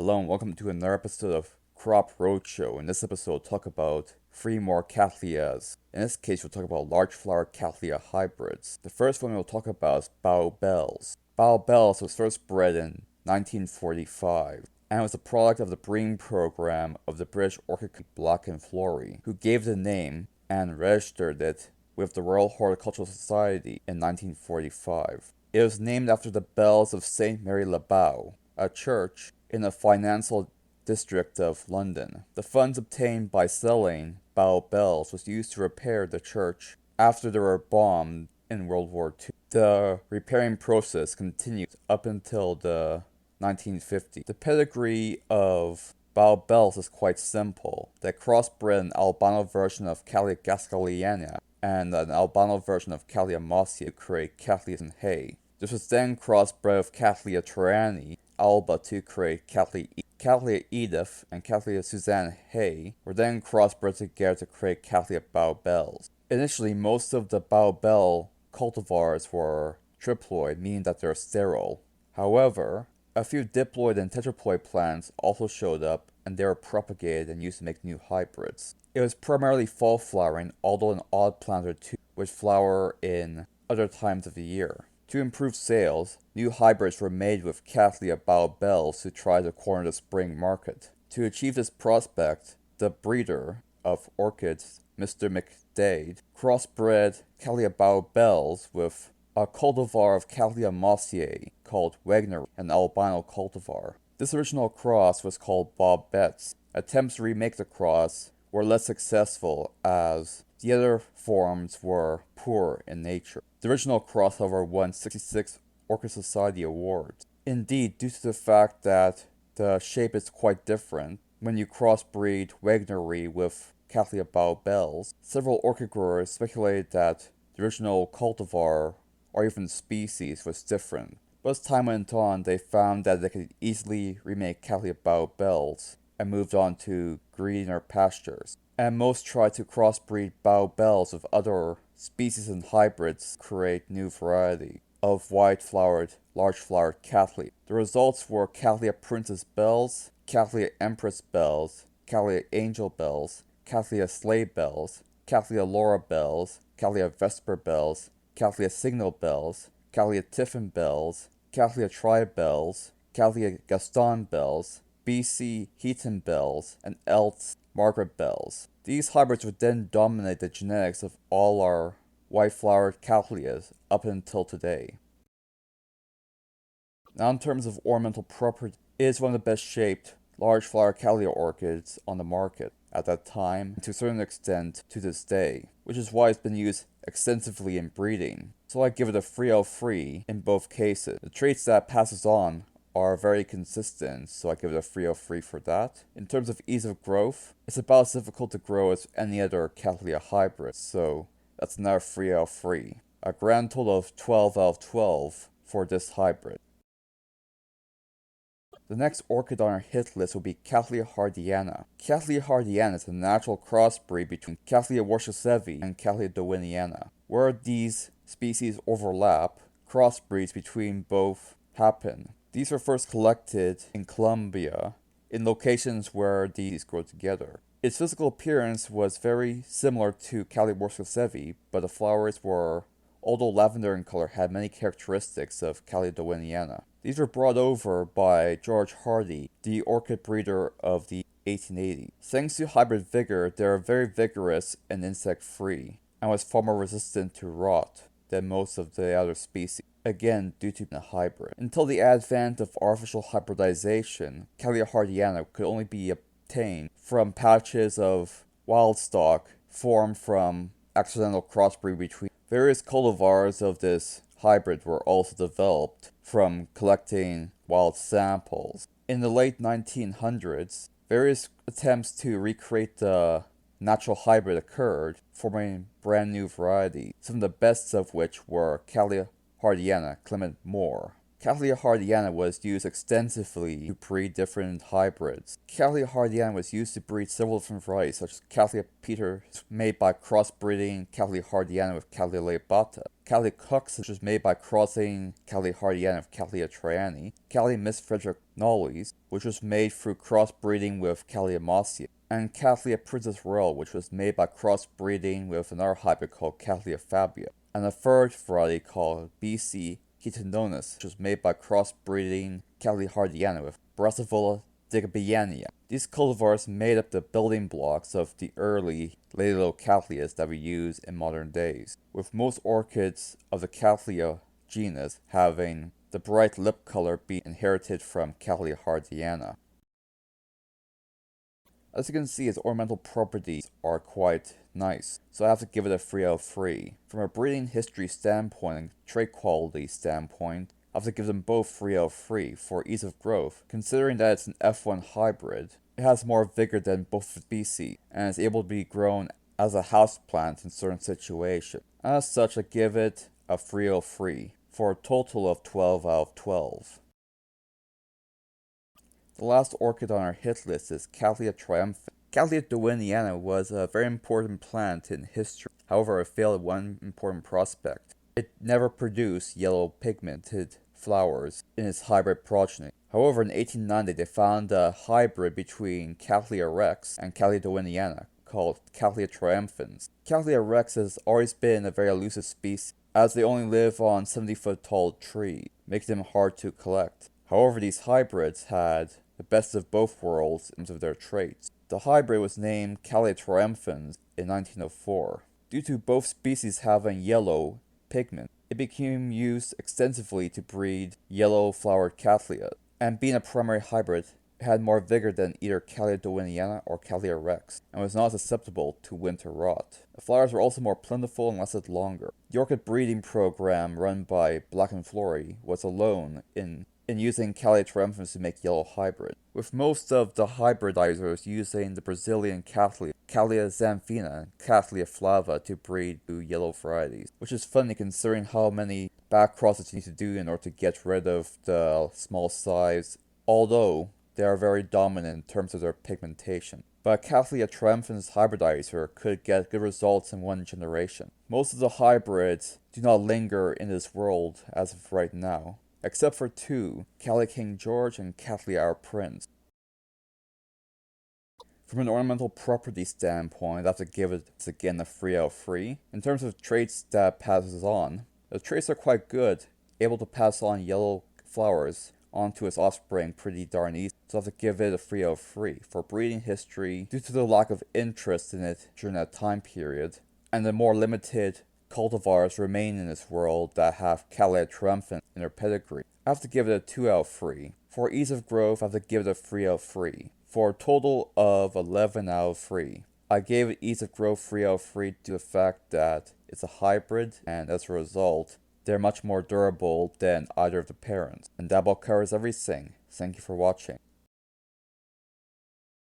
Hello and welcome to another episode of Crop Roadshow. In this episode, we'll talk about three more Cattleyas. In this case, we'll talk about large flower Cattleya hybrids. The first one we'll talk about is Bao Bells. Bao Bells was first bred in 1945 and was a product of the breeding program of the British orchid company Black and Flory, who gave the name and registered it with the Royal Horticultural Society in 1945. It was named after the bells of St. Mary Le Bow, a church in the financial district of London. The funds obtained by selling Bao bells was used to repair the church after they were bombed in World War II. The repairing process continued up until the 1950s. The pedigree of Bao bells is quite simple. They crossbred an albino version of Cattleya gascaliana and an albino version of Cattleya mossiae to create Cattleyas and hay. This was then crossbred with Cattleya triani alba to create Cattleya Edith and Cattleya Suzanne Hay were then crossbred together to create Cattleya Bao bells. Initially, most of the Bao bell cultivars were triploid, meaning that they're sterile. However, a few diploid and tetraploid plants also showed up, and they were propagated and used to make new hybrids. It was primarily fall flowering, although an odd plant or two would flower in other times of the year. To improve sales, new hybrids were made with Cattleya Bao bells to try to corner the spring market. To achieve this prospect, the breeder of orchids, Mr. McDade, crossbred Cattleya Bao bells with a cultivar of Cattleya mossiae called Wagner, an albino cultivar. This original cross was called Bob Betts. Attempts to remake the cross were less successful as the other forms were poor in nature. The original cross, however, won 66 Orchid Society awards. Indeed, due to the fact that the shape is quite different when you crossbreed Wagnery with Cattleya Bao bells, several orchid growers speculated that the original cultivar or even species was different. But as time went on, they found that they could easily remake Cattleya Bao bells and moved on to greener pastures. And most tried to crossbreed Bao bells with other species and hybrids to create new variety of wide-flowered, large-flowered Cattleya. The results were Cattleya Princess bells, Cattleya Empress bells, Cattleya Angel bells, Cattleya Sleigh bells, Cattleya Laura bells, Cattleya Vesper bells, Cattleya Signal bells, Cattleya Tiffin bells, Cattleya Tri bells, Cattleya Gaston bells, BC Heaton bells, and Elt's Margaret bells. These hybrids would then dominate the genetics of all our white-flowered Cattleyas up until today. Now, in terms of ornamental property, it is one of the best shaped large-flower Cattleya orchids on the market at that time, and to a certain extent to this day, which is why it's been used extensively in breeding. So I give it a 3/3 in both cases. The traits that it passes on are very consistent, so I give it a 3/3 for that. In terms of ease of growth, it's about as difficult to grow as any other Cattleya hybrid, so that's another 3/3. A grand total of 12 out of 12 for this hybrid. The next orchid on our hit list will be Cattleya Hardyana. Cattleya Hardyana is a natural crossbreed between Cattleya worcestevi and Cattleya dowiniana. Where these species overlap, crossbreeds between both happen. These were first collected in Colombia, in locations where these grow together. Its physical appearance was very similar to Cattleya worcestevi, but the flowers were, although lavender in color, had many characteristics of Cattleya dowiniana. These were brought over by George Hardy, the orchid breeder of the 1880s. Thanks to hybrid vigor, they are very vigorous and insect-free, and was far more resistant to rot than most of the other species, again due to the hybrid. Until the advent of artificial hybridization, Cattleya Hardyana could only be obtained from patches of wild stock formed from accidental crossbreed between various cultivars of this hybrid were also developed from collecting wild samples. In the late 1900s, various attempts to recreate the natural hybrid occurred, forming brand new varieties, some of the best of which were Cattleya Hardyana Clement Moore, Cattleya hardyana was used extensively to breed different hybrids. Cattleya hardyana was used to breed several different varieties, such as Cattleya peter, made by crossbreeding Cattleya hardyana with Cattleya laebata. Cattleya cux, which was made by crossing Cattleya hardyana with Cattleya triani. Cattleya Miss Frederick Knowles, which was made through crossbreeding with Cattleya mosia. And Cattleya Princess Royal, which was made by crossbreeding with another hybrid called Cattleya fabia. And a third variety called BC Ketinonis, which was made by crossbreeding Cattleya hardyana with Brassavola digabiania. These cultivars made up the building blocks of the early Ladylocattleyas that we use in modern days, with most orchids of the Cattleya genus having the bright lip color being inherited from Cattleya hardyana. As you can see, its ornamental properties are quite nice, so I have to give it a 3 out of 3. From a breeding history standpoint and trait quality standpoint, I have to give them both 3 out of 3 for ease of growth. Considering that it's an F1 hybrid, it has more vigor than both species, and is able to be grown as a houseplant in certain situations. As such, I give it a 3 out of 3, for a total of 12 out of 12. The last orchid on our hit list is Cattleya triumphans. Cattleya dewiniana was a very important plant in history. However, it failed at one important prospect. It never produced yellow pigmented flowers in its hybrid progeny. However, in 1890, they found a hybrid between Cattleya rex and Cattleya dewiniana called Cattleya triumphans. Cattleya rex has always been a very elusive species, as they only live on 70-foot tall trees, making them hard to collect. However, these hybrids had the best of both worlds in terms of their traits. The hybrid was named Cattleya triumphans in 1904. Due to both species having yellow pigment, it became used extensively to breed yellow-flowered Cattleya, and being a primary hybrid, it had more vigor than either Cattleya dewiniana or Cattleya rex, and was not susceptible to winter rot. The flowers were also more plentiful and lasted longer. The orchid breeding program run by Black and Flory was alone in using Cattleya triumphans to make yellow hybrid, with most of the hybridizers using the Brazilian Cattleya, Cattleya xanthina, and Cattleya flava to breed two yellow varieties, which is funny considering how many back crosses you need to do in order to get rid of the small size, although they are very dominant in terms of their pigmentation. But Cattleya triumphans hybridizer could get good results in one generation. Most of the hybrids do not linger in this world as of right now, except for two, Cattleya King George and Cattleya Our Prince. From an ornamental property standpoint, I have to give it again a 3 out of 3. In terms of traits that passes on, the traits are quite good, able to pass on yellow flowers onto its offspring pretty darn easy, so I have to give it a 3 out of 3. For breeding history, due to the lack of interest in it during that time period, and the more limited cultivars remain in this world that have Cattleya triumphans in their pedigree, I have to give it a 2 out of 3. For ease of growth, I have to give it a 3 out of 3. For a total of 11 out of 3. I gave it ease of growth 3 out of 3 due to the fact that it's a hybrid, and as a result, they're much more durable than either of the parents. And that about covers everything. Thank you for watching.